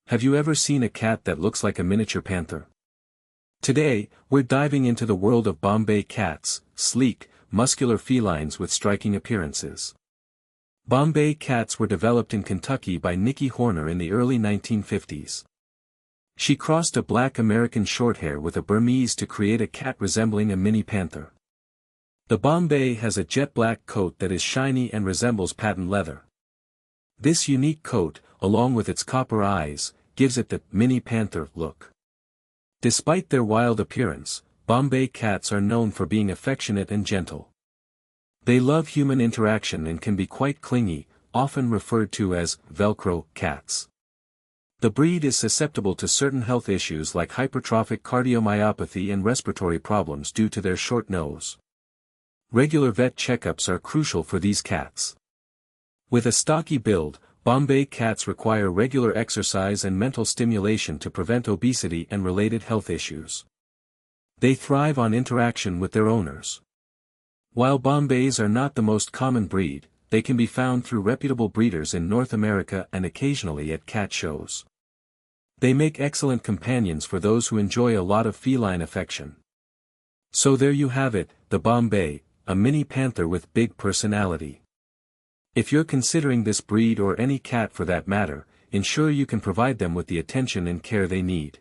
Have you ever seen a cat that looks like a miniature panther? Today, we're diving into the world of Bombay cats, sleek, muscular felines with striking appearances. Bombay cats were developed in Kentucky by Nikki Horner in the early 1950s. She crossed a black American Shorthair with a Burmese to create a cat resembling a mini panther. The Bombay has a jet black coat that is shiny and resembles patent leather. This unique coat, along with its copper eyes, gives it the mini panther look. Despite their wild appearance, Bombay cats are known for being affectionate and gentle. They love human interaction and can be quite clingy, often referred to as Velcro cats. The breed is susceptible to certain health issues like hypertrophic cardiomyopathy and respiratory problems due to their short nose. Regular vet checkups are crucial for these cats. With a stocky build, Bombay cats require regular exercise and mental stimulation to prevent obesity and related health issues. They thrive on interaction with their owners. While Bombays are not the most common breed, they can be found through reputable breeders in North America and occasionally at cat shows. They make excellent companions for those who enjoy a lot of feline affection. So there you have it, the Bombay, a mini panther with big personality. If you're considering this breed or any cat for that matter, ensure you can provide them with the attention and care they need.